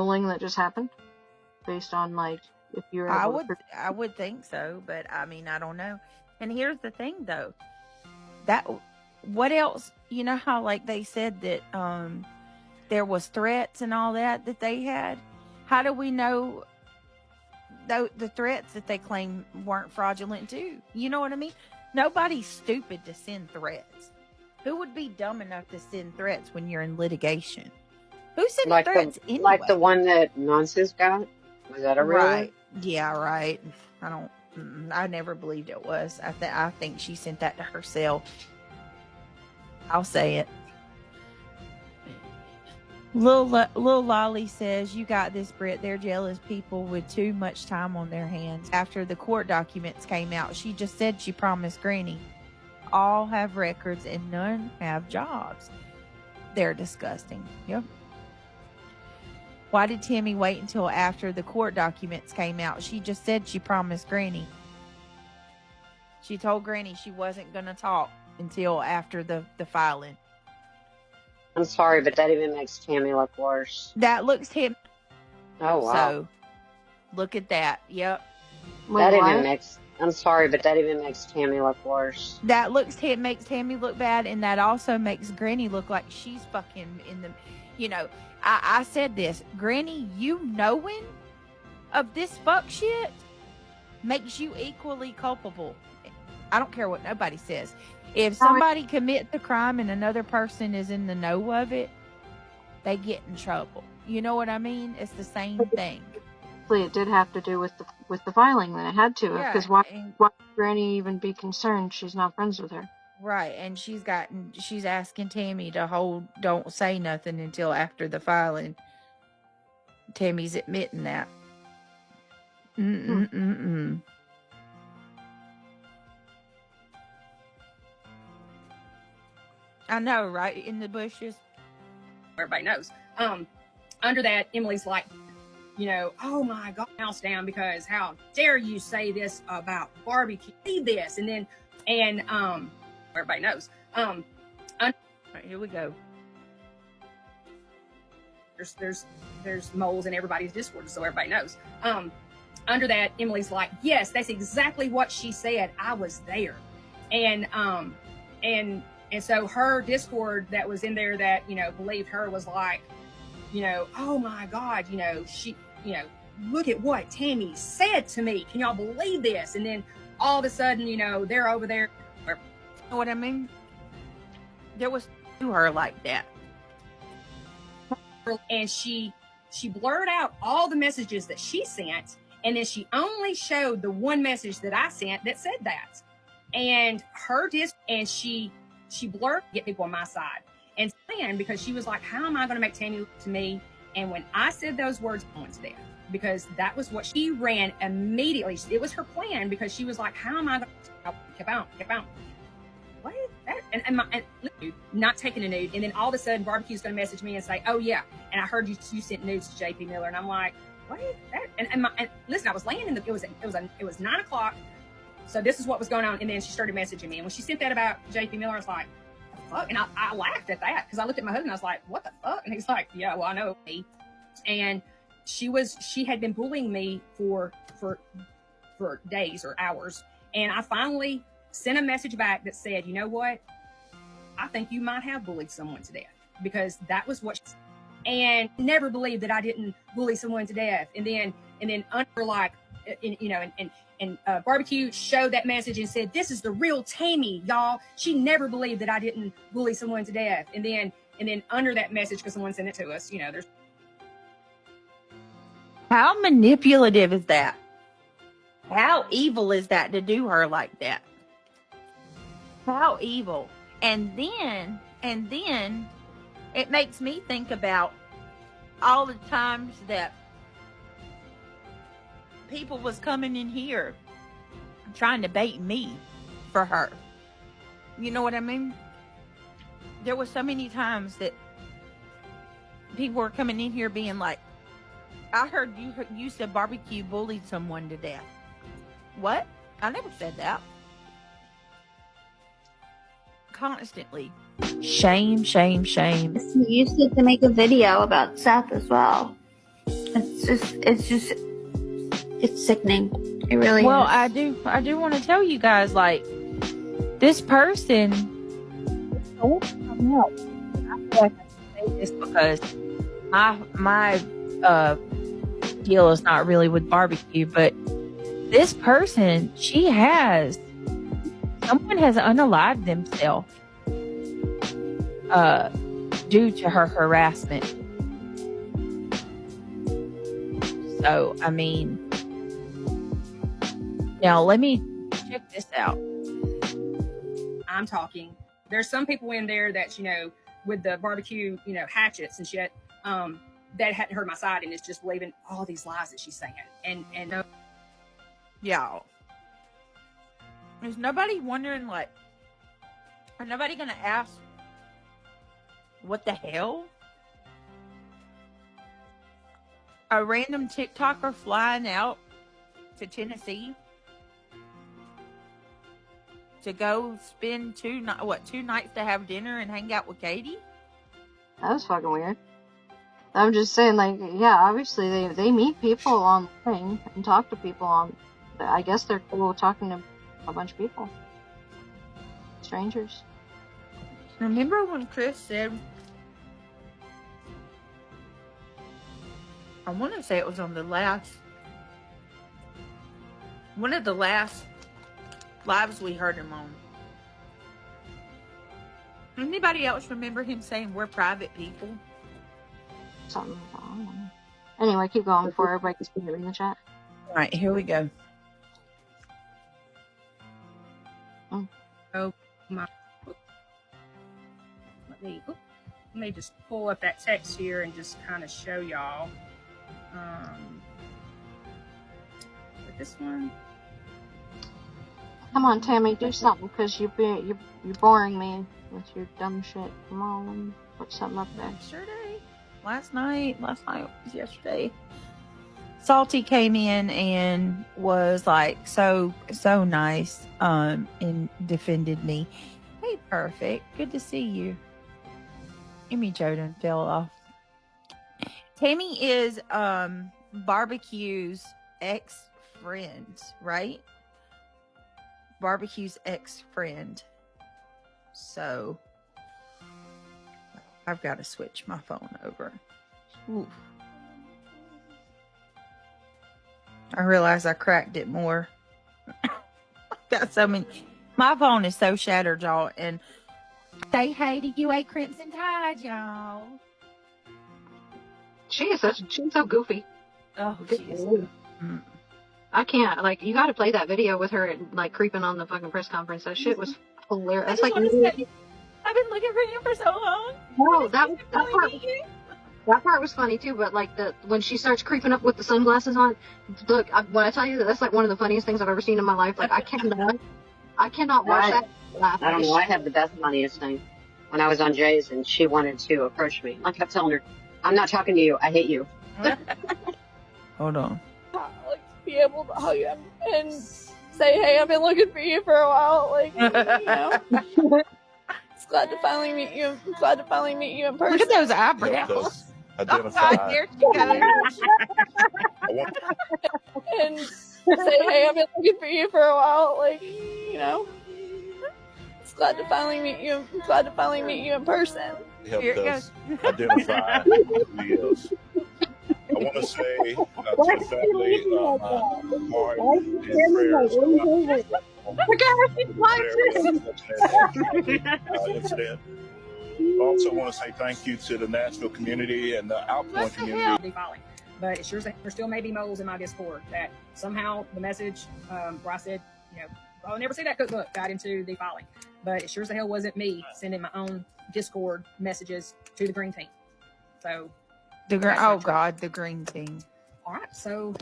ruling that just happened? Based on, like, if you're able to... I would think so, but I mean, I don't know. And here's the thing, though. What else? You know how, like, they said that there was threats and all that they had? How do we know the threats that they claim weren't fraudulent too? You know what I mean? Nobody's stupid to send threats. Who would be dumb enough to send threats when you're in litigation? Who sent threats anyway? Like the one that Nonsense got? Was that a real one? Yeah, right. I never believed it was. I think she sent that to herself. I'll say it. Lil Lolly says, you got this, Britt. They're jealous people with too much time on their hands. After the court documents came out, she just said she promised Granny. All have records and none have jobs. They're disgusting. Yep. Why did Tammy wait until after the court documents came out? She just said she promised Granny. She told Granny she wasn't going to talk until after the filing. I'm sorry, but that even makes Tammy look worse. That looks him. Oh, wow. So, look at that. Yep. I'm sorry, but that even makes Tammy look worse. That makes Tammy look bad, and that also makes Granny look like she's fucking in the... You know, I said this. Granny, you knowing of this fuck shit makes you equally culpable. I don't care what nobody says. If somebody commits the crime and another person is in the know of it, they get in trouble. You know what I mean? It's the same thing. It did have to do with the filing. Then it had to, because why would Granny even be concerned? She's not friends with her. Right, and she's asking Tammy to don't say nothing until after the filing. Tammy's admitting that. I know, right? In the bushes. Everybody knows. Under that, Emily's like, you know, oh my God, house down, because how dare you say this about barbecue? See this, and everybody knows. Right, here we go. There's moles in everybody's Discord, so everybody knows. Under that, Emily's like, yes, that's exactly what she said. I was there, and so her Discord that was in there that, you know, believed her was like, you know, oh my God, you know, she, you know, look at what Tammy said to me. Can y'all believe this? And then all of a sudden, you know, they're over there. You know what I mean? There was to her like that. And she blurred out all the messages that she sent. And then she only showed the one message that I sent that said that. And she blurred to get people on my side. And because she was like, how am I going to make Tammy look to me? And when I said those words, I went to death, because that was what she ran immediately. It was her plan, because she was like, how am I going to keep out? What is that? And not taking a nude. And then all of a sudden, Barbecue's going to message me and say, oh yeah, and I heard you sent nudes to JP Miller. And I'm like, what is that? And listen, I was laying in it was 9:00. So this is what was going on. And then she started messaging me. And when she sent that about JP Miller, I was like, fuck? And I laughed at that, because I looked at my husband, I was like, what the fuck? And he's like, yeah, well, I know me. And she had been bullying me for days or hours. And I finally sent a message back that said, you know what? I think you might have bullied someone to death, because that was what and never believed that I didn't bully someone to death. And then under, like, you know, and Barbecue showed that message and said, this is the real Tammy, y'all. She never believed that I didn't bully someone to death. And then under that message, because someone sent it to us, you know, there's... How manipulative is that? How evil is that to do her like that? How evil. And then it makes me think about all the times that people was coming in here trying to bait me for her. You know what I mean? There were so many times that people were coming in here being like, I heard you said Barbecue bullied someone to death. What? I never said that. Constantly. Shame, shame, shame. You used it to make a video about Seth as well. it's sickening. It really well, is. I do want to tell you guys, like, this person, I feel like I can say this because my deal is not really with barbecue, but this person, someone has unalived themselves due to her harassment. So, I mean, now let me check this out. I'm talking. There's some people in there that, with the barbecue, hatchets and shit, that hadn't heard my side and is just believing all these lies that she's saying. And Y'all, is nobody wondering, like, are nobody gonna ask what the hell? A random TikToker flying out to Tennessee to go spend 2 nights to have dinner and hang out with Katie? That was fucking weird. I'm just saying, like, yeah, obviously they meet people online and talk to people on. I guess they're cool talking to a bunch of people, strangers. Remember when Chris said, I want to say it was on one of the last lives we heard him on. Anybody else remember him saying we're private people? Something like that. I don't know. Anyway, keep going before everybody can speak in the chat. All right, here we go. oh my, let me just pull up that text here and just kind of show y'all. With this one. Come on, Tammy, do something, because you're boring me with your dumb shit. Come on, put something up there. Yesterday? Last night was yesterday. Salty came in and was like so nice, and defended me. Hey, perfect. Good to see you. Amy Jordan fell off. Tammy is Barbecue's ex-friend, right? Barbecue's ex-friend. So I've got to switch my phone over. Oof. I realized I cracked it more. Got so many. My phone is so shattered, y'all. And say hey to UACrimson Tide, y'all. She's so goofy. Oh, Good jeez. Lord. I can't, like, you gotta play that video with her, like, creeping on the fucking press conference. That shit was hilarious. I just want to say, I've been looking for you for so long. No, that part was funny too, but like when she starts creeping up with the sunglasses on, look, when I tell you that's like one of the funniest things I've ever seen in my life. Like I cannot watch that laugh. I don't know. I had the best funniest thing when I was on Jay's and she wanted to approach me. I kept telling her, "I'm not talking to you. I hate you." Hold on. Like be able to hug him and say, "Hey, I've been looking for you for a while." Like, you know. Glad to finally meet you. I'm glad to finally meet you in person. Look at those eyebrows. Identify. Oh, there she goes. And say, "Hey, I've been looking for you for a while." Like, you know. It's glad to finally meet you. I'm glad to finally meet you in person. Helped us identify who he is. I want to say to the family, my heart and prayers incident. I also want to say thank you to the Nashville community and the Outpoint community. But it sure there still may be moles in my Discord that somehow the message where I said, I'll never see that cookbook got into the filing. But it sure as the hell wasn't me sending my own Discord messages to the green team. So the green team. All right, so